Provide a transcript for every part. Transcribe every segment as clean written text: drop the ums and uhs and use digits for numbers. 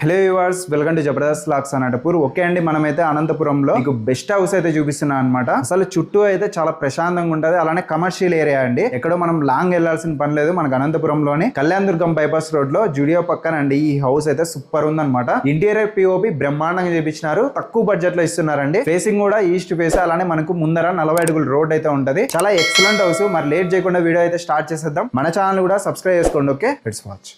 Hello viewers, welcome to Jabardasth vlogs Anantapur. Okay అండి, మనమైతే అనంతపురంలో మీకు బెస్ట్ హౌస్ అయితే చూపిస్తున్నాం అనమాట. అసలు చుట్టూ అయితే చాలా ప్రశాంతంగా ఉంటది. అలానే కమర్షియల్ ఏరియా అండి. ఎక్కడో మనం లాంగ్ వెళ్లాల్సిన పని లేదు. మనకు అనంతపురంలోని కళ్యాణ్ దుర్గం బైపాస్ రోడ్ లో జుడియో పక్కన అండి ఈ హౌస్ అయితే సూపర్ ఉందన్నమాట. ఇంటీరియర్ పిఓపి బ్రహ్మాండంగా చేపించినారు. తక్కువ బడ్జెట్ లో ఇస్తున్నారండి. ఫేసింగ్ కూడా ఈస్ట్ ఫేస్. అలానే మనకు ముందర 40 అడుగుల రోడ్ అయితే ఉంటది. చాలా ఎక్సలెంట్ హౌస్. మరి లేట్ చేయకుండా వీడియో అయితే స్టార్ట్ చేసేద్దాం. మన ఛానల్ కూడా సబ్స్క్రైబ్ చేసుకోండి. Okay, let's watch.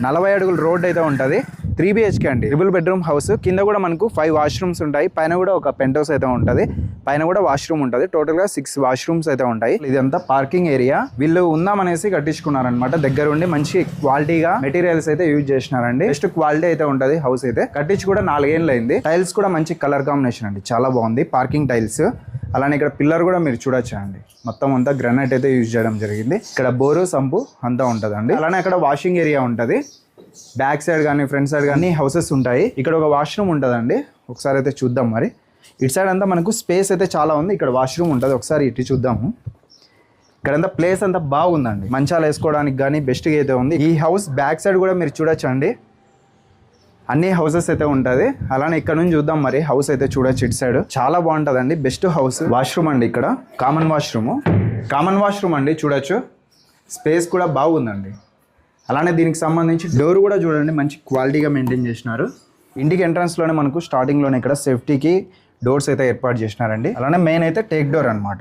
40 అడుగుల రోడ్ అయితే ఉంటుంది. 3 BHK అండి, ట్రిపుల్ బెడ్రూమ్ హౌస్. కింద కూడా మనకు 5 వాష్రూమ్స్ ఉంటాయి. పైన కూడా ఒక పెంట్ హౌస్ అయితే ఉంటుంది. పైన కూడా వాష్రూమ్ ఉంటుంది. టోటల్ గా 6 వాష్రూమ్స్ అయితే ఉంటాయి. ఇదంతా పార్కింగ్ ఏరియా. వీళ్ళు ఉందామనేసి కట్టించుకున్నారనమాట. దగ్గర ఉండి మంచి క్వాలిటీగా మెటీరియల్స్ అయితే యూజ్ చేసినారండి. బెస్ట్ క్వాలిటీ అయితే ఉంటుంది. హౌస్ అయితే కట్టించి కూడా 4 ఏళ్ళు అయింది. టైల్స్ కూడా మంచి కలర్ కాంబినేషన్ అండి, చాలా బాగుంది. Parking tiles. అలానే ఇక్కడ పిల్లర్ కూడా మీరు చూడొచ్చు అండి. మొత్తం అంతా గ్రానైట్ అయితే యూజ్ చేయడం జరిగింది. ఇక్కడ బోరు సంపు అంతా ఉంటుందండి. అలానే అక్కడ వాషింగ్ ఏరియా ఉంటుంది. బ్యాక్ సైడ్ కానీ ఫ్రంట్ సైడ్ కానీ హౌసెస్ ఉంటాయి. ఇక్కడ ఒక వాష్రూమ్ ఉంటుందండి. ఒకసారి అయితే చూద్దాం. మరి ఇటు సైడ్ అంతా మనకు స్పేస్ అయితే చాలా ఉంది. ఇక్కడ వాష్రూమ్ ఉంటుంది. ఒకసారి ఇటు చూద్దాము. ఇక్కడంతా ప్లేస్ అంతా బాగుందండి. మంచాలు వేసుకోవడానికి కానీ బెస్ట్గా అయితే ఉంది. ఈ హౌస్ బ్యాక్ సైడ్ కూడా మీరు చూడొచ్చు అండి. అన్ని హౌసెస్ అయితే ఉంటుంది. అలానే ఇక్కడ నుంచి చూద్దాం. మరి హౌస్ అయితే చూడొచ్చు. ఇటు సైడ్ చాలా బాగుంటుందండి. Best house. వాష్రూమ్ అండి, ఇక్కడ కామన్ వాష్రూమ్ అండి. చూడొచ్చు, స్పేస్ కూడా బాగుందండి. అలానే దీనికి సంబంధించి డోర్ కూడా చూడండి, మంచి క్వాలిటీగా మెయింటైన్ చేసినారు. ఇంటికి ఎంట్రన్స్లోనే మనకు స్టార్టింగ్లోనే ఇక్కడ సేఫ్టీకి డోర్స్ అయితే ఏర్పాటు చేసినారండి. అలానే మెయిన్ అయితే టేక్ డోర్ అనమాట.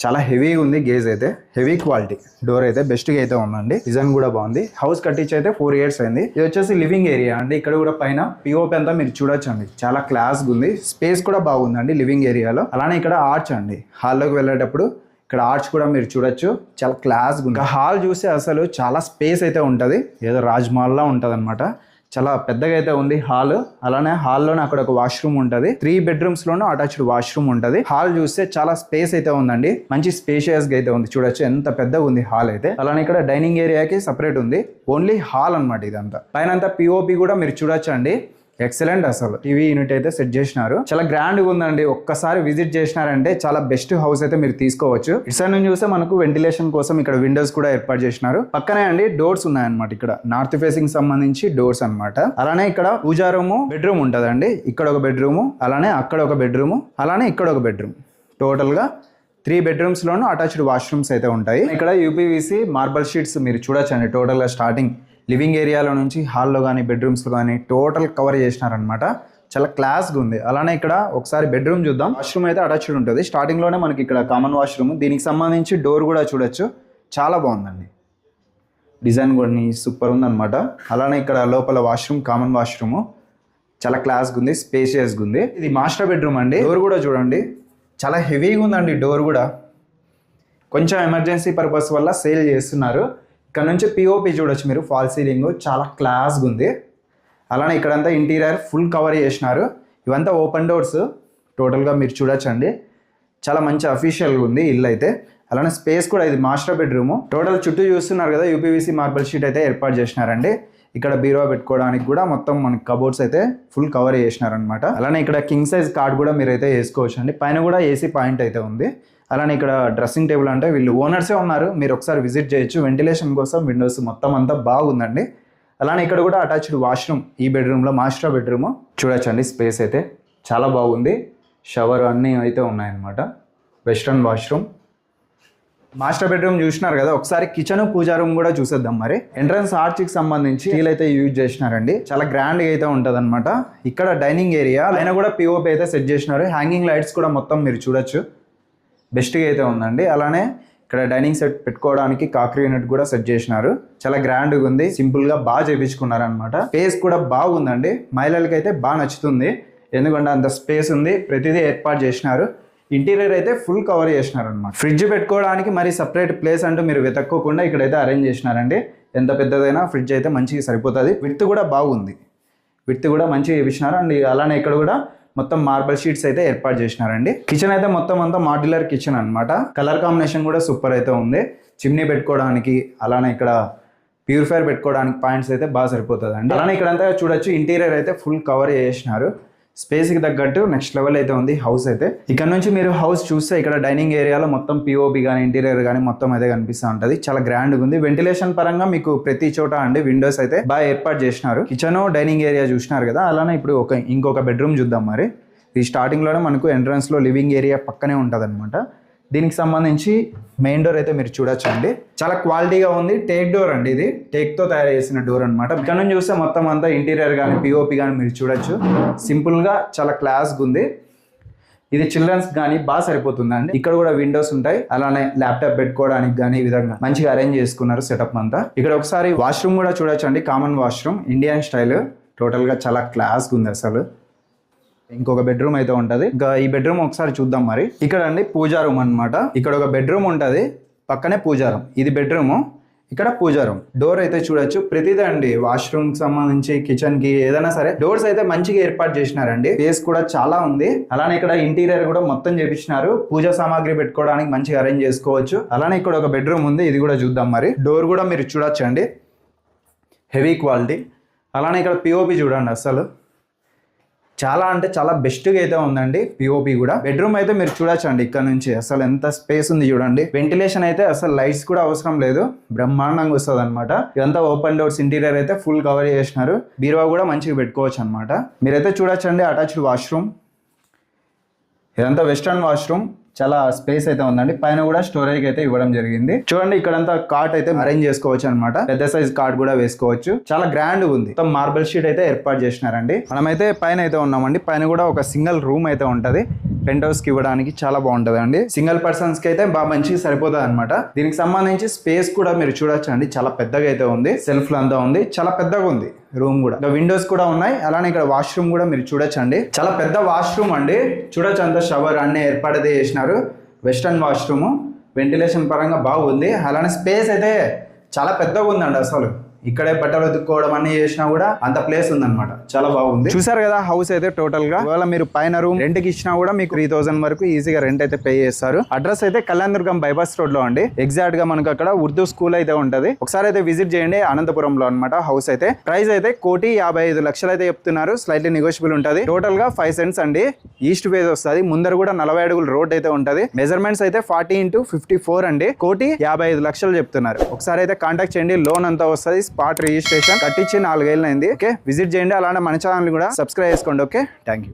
చాలా హెవీగా ఉంది. గేజ్ అయితే హెవీ క్వాలిటీ. డోర్ అయితే బెస్ట్గా అయితే ఉందండి. డిజైన్ కూడా బాగుంది. హౌస్ కట్టించి అయితే 4 years అయింది. ఇది వచ్చేసి లివింగ్ ఏరియా అండి. ఇక్కడ కూడా పైన పిఓపి అంతా మీరు చూడొచ్చు అండి. చాలా క్లాస్గా ఉంది. స్పేస్ కూడా బాగుందండి లివింగ్ ఏరియాలో. అలానే ఇక్కడ ఆర్చ్ అండి. హాల్లోకి వెళ్ళేటప్పుడు ఇక్కడ ఆర్చ్ కూడా మీరు చూడొచ్చు. చాలా క్లాస్గా ఉంది. హాల్ చూస్తే అసలు చాలా స్పేస్ అయితే ఉంటుంది. ఏదో రాజ్మహల్లా ఉంటుంది అనమాట. చాలా పెద్దగా అయితే ఉంది హాల్. అలానే హాల్లోనే అక్కడ ఒక వాష్రూమ్ ఉంటుంది. 3 bedrooms లోనూ అటాచ్డ్ వాష్రూమ్ ఉంటుంది. హాల్ చూస్తే చాలా స్పేస్ అయితే ఉందండి. మంచి స్పేషియస్ గా అయితే ఉంది. చూడొచ్చు ఎంత పెద్దగా ఉంది హాల్ అయితే. అలానే ఇక్కడ డైనింగ్ ఏరియాకి సపరేట్ ఉంది. ఓన్లీ హాల్ అనమాట ఇదంతా. పైన అంతా పిఓపి కూడా మీరు చూడొచ్చు అండి. ఎక్సలెంట్. అసలు టీవీ యూనిట్ అయితే సెట్ చేసినారు. చాలా గ్రాండ్ గా ఉందండి. ఒక్కసారి విజిట్ చేసినారంటే చాలా బెస్ట్ హౌస్ అయితే మీరు తీసుకోవచ్చు. ఇటు సైడ్ నుంచి చూస్తే మనకు వెంటిలేషన్ కోసం ఇక్కడ విండోస్ కూడా ఏర్పాటు చేసినారు. పక్కనే అండి డోర్స్ ఉన్నాయన్నమాట. ఇక్కడ నార్త్ ఫేసింగ్ సంబంధించి డోర్స్ అన్నమాట. అలానే ఇక్కడ పూజా రూమ్, బెడ్రూమ్ ఉంటదండి. ఇక్కడ ఒక బెడ్రూమ్, అలానే అక్కడ ఒక బెడ్రూమ్, అలానే ఇక్కడ ఒక బెడ్రూమ్. టోటల్ గా 3 bedrooms లోను అటాచ్డ్ వాష్రూమ్స్ అయితే ఉంటాయి. ఇక్కడ యూపీవీసీ మార్బల్ షీట్స్ మీరు చూడొచ్చండి. టోటల్ గా స్టార్టింగ్ లివింగ్ ఏరియాలో నుంచి హాల్లో కానీ బెడ్రూమ్స్లో కానీ టోటల్ కవర్ చేసినారనమాట. చాలా క్లాస్గా ఉంది. అలానే ఇక్కడ ఒకసారి బెడ్రూమ్ చూద్దాం. వాష్రూమ్ అయితే అటాచ్డ్ ఉంటుంది. స్టార్టింగ్లోనే మనకి ఇక్కడ కామన్ వాష్రూమ్. దీనికి సంబంధించి డోర్ కూడా చూడొచ్చు. చాలా బాగుందండి. డిజైన్ కూడా సూపర్ ఉందన్నమాట. అలానే ఇక్కడ లోపల వాష్రూమ్, కామన్ వాష్రూమ్ చాలా క్లాస్గా ఉంది. స్పేషియస్గా ఉంది. ఇది మాస్టర్ బెడ్రూమ్ అండి. డోర్ కూడా చూడండి, చాలా హెవీగా ఉందండి. డోర్ కూడా కొంచెం ఎమర్జెన్సీ పర్పస్ వల్ల సేల్ చేస్తున్నారు. ఇక్కడ నుంచి పిఓపి చూడొచ్చు మీరు. ఫాల్ సీలింగ్ చాలా క్లాస్గా ఉంది. అలానే ఇక్కడంతా ఇంటీరియర్ ఫుల్ కవర్ చేసినారు. ఇవంతా ఓపెన్ డోర్స్. టోటల్గా మీరు చూడొచ్చండి. చాలా మంచి అఫీషియల్గా ఉంది ఇల్లు అయితే. అలానే స్పేస్ కూడా, ఇది మాస్టర్ బెడ్రూమ్. టోటల్ చుట్టూ చూస్తున్నారు కదా, యూపీవీసీ మార్బల్ షీట్ అయితే ఏర్పాటు చేసినారండి. ఇక్కడ బీరువా పెట్టుకోవడానికి కూడా మొత్తం మనకి కబోర్డ్స్ అయితే ఫుల్ కవర్ చేసినారనమాట. అలానే ఇక్కడ కింగ్ సైజ్ కార్డ్ కూడా మీరు అయితే వేసుకోవచ్చు అండి. పైన కూడా ఏసీ పాయింట్ అయితే ఉంది. అలానే ఇక్కడ డ్రెస్సింగ్ టేబుల్ అంటే వీళ్ళు ఓనర్సే ఉన్నారు. మీరు ఒకసారి విజిట్ చేయొచ్చు. వెంటిలేషన్ కోసం విండోస్ మొత్తం అంతా బాగుందండి. అలానే ఇక్కడ కూడా అటాచ్డ్ వాష్రూమ్ ఈ బెడ్రూమ్లో, మాస్టర్ బెడ్రూమ్ చూడొచ్చండి. స్పేస్ అయితే చాలా బాగుంది. షవర్ అన్నీ అయితే ఉన్నాయన్నమాట. Western washroom. మాస్టర్ బెడ్రూమ్ చూసినారు కదా, ఒకసారి కిచెన్, పూజా రూమ్ కూడా చూసేద్దాం. మరి ఎంట్రన్స్ ఆర్చ్కి సంబంధించి స్టీల్ అయితే యూజ్ చేసినారండి. చాలా గ్రాండ్గా అయితే ఉంటుంది అనమాట. ఇక్కడ డైనింగ్ ఏరియా అయినా కూడా పిఓపి అయితే సెట్ చేసినారు. హ్యాంగింగ్ లైట్స్ కూడా మొత్తం మీరు చూడొచ్చు. బెస్ట్గా అయితే ఉందండి. అలానే ఇక్కడ డైనింగ్ సెట్ పెట్టుకోవడానికి కాక్రీ యూనిట్ కూడా సెట్ చేసినారు. చాలా గ్రాండ్గా ఉంది. సింపుల్గా బాగా చేయించుకున్నారు అనమాట. స్పేస్ కూడా బాగుందండి. మహిళలకి అయితే బాగా నచ్చుతుంది. ఎందుకంటే అంత స్పేస్ ఉంది. ప్రతిదీ ఏర్పాటు చేసినారు. ఇంటీరియర్ అయితే ఫుల్ కవర్ చేసినారు అనమాట. ఫ్రిడ్జ్ పెట్టుకోవడానికి మరి సపరేట్ ప్లేస్ అంటూ మీరు వెతక్కోకుండా ఇక్కడైతే అరేంజ్ చేసినారండి. ఎంత పెద్దదైనా ఫ్రిడ్జ్ అయితే మంచిగా సరిపోతుంది. విడ్త్ కూడా బాగుంది. విడ్త్ కూడా మంచిగా చేయించినారు. అండ్ అలానే ఇక్కడ కూడా మొత్తం మార్బల్ షీట్స్ అయితే ఏర్పాటు చేసినారండి. కిచెన్ అయితే మొత్తం అంతా మాడ్యులర్ కిచెన్ అనమాట. కలర్ కాంబినేషన్ కూడా సూపర్ అయితే ఉంది. చిమ్నీ పెట్టుకోవడానికి, అలానే ఇక్కడ ప్యూరిఫైర్ పెట్టుకోవడానికి పాయింట్స్ అయితే బాగా సరిపోతుంది అండి. అలానే ఇక్కడంతా చూడొచ్చు. ఇంటీరియర్ అయితే ఫుల్ కవర్ చేసినారు. స్పేస్ కి తగ్గట్టు నెక్స్ట్ లెవెల్ అయితే ఉంది హౌస్ అయితే. ఇక్కడ నుంచి మీరు హౌస్ చూస్తే ఇక్కడ డైనింగ్ ఏరియాలో మొత్తం పిఓపి కానీ ఇంటీరియర్ కానీ మొత్తం అయితే కనిపిస్తూ ఉంటది. చాలా గ్రాండ్ గా ఉంది. వెంటిలేషన్ పరంగా మీకు ప్రతి చోట అండి విండోస్ అయితే బాగా ఏర్పాటు చేసినారు. కిచెన్ డైనింగ్ ఏరియా చూసినారు కదా, అలానే ఇప్పుడు ఇంకొక బెడ్రూమ్ చూద్దాం. మరి ఈ స్టార్టింగ్ లోనే మనకు ఎంట్రన్స్ లో లివింగ్ ఏరియా పక్కనే ఉంటది అనమాట. దీనికి సంబంధించి మెయిన్ డోర్ అయితే మీరు చూడొచ్చు అండి. చాలా క్వాలిటీగా ఉంది. టేక్ డోర్ అండి, ఇది టేక్ తో తయారు చేసిన డోర్ అనమాట. ఇక్కడ నుంచి చూస్తే మొత్తం అంతా ఇంటీరియర్ కానీ పిఓపి కానీ మీరు చూడొచ్చు. సింపుల్ గా చాలా క్లాస్ గా ఉంది. ఇది చిల్డ్రన్స్ కానీ బాగా సరిపోతుందండి. ఇక్కడ కూడా విండోస్ ఉంటాయి. అలానే ల్యాప్టాప్ పెట్టుకోవడానికి కానీ ఈ విధంగా మంచిగా అరేంజ్ చేసుకున్నారు సెటప్ అంతా. ఇక్కడ ఒకసారి వాష్రూమ్ కూడా చూడొచ్చు అండి. Common washroom, Indian style. Total గా చాలా క్లాస్ గా ఉంది అసలు. ఇంకొక బెడ్రూమ్ అయితే ఉంటది. ఇంకా ఈ బెడ్రూమ్ ఒకసారి చూద్దాం. మరి ఇక్కడ అండి పూజా రూమ్ అనమాట. ఇక్కడ ఒక బెడ్రూమ్ ఉంటది, పక్కనే పూజా రూమ్. ఇది బెడ్రూమ్, ఇక్కడ పూజా రూమ్. డోర్ అయితే చూడొచ్చు. ప్రతిదీ అండి వాష్రూమ్ కి సంబంధించి కిచెన్ కి ఏదైనా సరే డోర్స్ అయితే మంచిగా ఏర్పాటు చేసినారండి. స్పేస్ కూడా చాలా ఉంది. అలానే ఇక్కడ ఇంటీరియర్ కూడా మొత్తం చేపించినారు. పూజా సామాగ్రి పెట్టుకోవడానికి మంచిగా అరేంజ్ చేసుకోవచ్చు. అలానే ఇక్కడ ఒక బెడ్రూమ్ ఉంది, ఇది కూడా చూద్దాం. మరి డోర్ కూడా మీరు చూడొచ్చు అండి, హెవీ క్వాలిటీ. అలానే ఇక్కడ పిఓపి చూడండి, అసలు చాలా అంటే చాలా బెస్ట్గా అయితే ఉందండి పిఓపి కూడా. బెడ్రూమ్ అయితే మీరు చూడొచ్చు అండి. ఇక్కడ నుంచి అసలు ఎంత స్పేస్ ఉంది చూడండి. వెంటిలేషన్ అయితే అసలు లైట్స్ కూడా అవసరం లేదు, బ్రహ్మాండంగా వస్తుంది అనమాట. ఇదంతా ఓపెన్ డోర్స్, ఇంటీరియర్ అయితే ఫుల్ కవర్ చేసినారు. బీరువా కూడా మంచిగా పెట్టుకోవచ్చు అనమాట. మీరైతే చూడొచ్చు అండి. అటాచ్డ్ వాష్రూమ్, ఇదంతా వెస్టర్న్ వాష్రూమ్. చాలా స్పేస్ అయితే ఉందండి. పైన కూడా స్టోరేజ్ అయితే ఇవ్వడం జరిగింది. చూడండి ఇక్కడంతా కాట్ అయితే అరేంజ్ చేసుకోవచ్చు అనమాట. పెద్ద సైజ్ కాట్ కూడా వేసుకోవచ్చు. చాలా గ్రాండ్ ఉంది. మొత్తం మార్బల్ షీట్ అయితే ఏర్పాటు చేసినారండి. మనమైతే పైన అయితే ఉన్నామండి. పైన కూడా ఒక సింగిల్ రూమ్ అయితే ఉంటది. పెంట్ హౌస్ కి ఇవ్వడానికి చాలా బాగుంటది అండి. సింగిల్ పర్సన్స్ కి అయితే బాగా మంచిగా సరిపోతుంది అనమాట. దీనికి సంబంధించి స్పేస్ కూడా మీరు చూడొచ్చు అండి. చాలా పెద్దగా అయితే ఉంది. సెల్ఫ్ అంతా ఉంది, చాలా పెద్దగా ఉంది రూమ్ కూడా. ఇంకా విండోస్ కూడా ఉన్నాయి. అలానే ఇక్కడ వాష్రూమ్ కూడా మీరు చూడొచ్చు అండి. చాలా పెద్ద వాష్రూమ్ అండి. చూడొచ్చు, అంత షవర్ అన్ని ఏర్పాటైతే చేసినారు. వెస్టర్న్ వాష్రూమ్, వెంటిలేషన్ పరంగా బాగుంది. అలానే స్పేస్ అయితే చాలా పెద్దగా ఉందండి. అసలు ఇక్కడే బట్టలు ఉతుక్కోవడం అన్ని చేసినా కూడా అంత ప్లేస్ ఉందన్నమాట. చాలా బాగుంది. చూసారు కదా హౌస్ అయితే టోటల్ గా. ఒకవేళ మీరు పైన రూమ్ రెంట్ కి ఇచ్చినా కూడా మీకు 3000 వరకు ఈజీగా రెంట్ అయితే పే చేస్తారు. అడ్రస్ అయితే కళ్యాణదుర్గం బైపాస్ రోడ్ లో అండి. ఎగ్జాక్ట్ గా మనకు అక్కడ ఉర్దూ స్కూల్ అయితే ఉంటది. ఒకసారి అయితే విజిట్ చేయండి. అనంతపురంలో అనమాట హౌస్ అయితే. ప్రైస్ అయితే 1,55,00,000 అయితే చెప్తున్నారు. స్లైట్లీ నెగోషియబుల్ ఉంటది. టోటల్ గా 5 సెంట్స్ అండి. ఈస్ట్ ఫేజ్ వస్తుంది. ముందర కూడా 40 అడుగుల రోడ్ అయితే ఉంటది. మెజర్మెంట్స్ అయితే 40x54 అండి. 1,55,00,000 చెప్తున్నారు. ఒకసారి అయితే కాంటాక్ట్ చేయండి. లోన్ అంతా వస్తుంది. స్పాట్ రిజిస్ట్రేషన్ కట్టించి 4 ఏళ్ళు అయింది. ఓకే, విజిట్ చేయండి. అలానే మన ఛానల్ కూడా సబ్స్క్రైబ్ చేసుకోండి. Okay, thank you.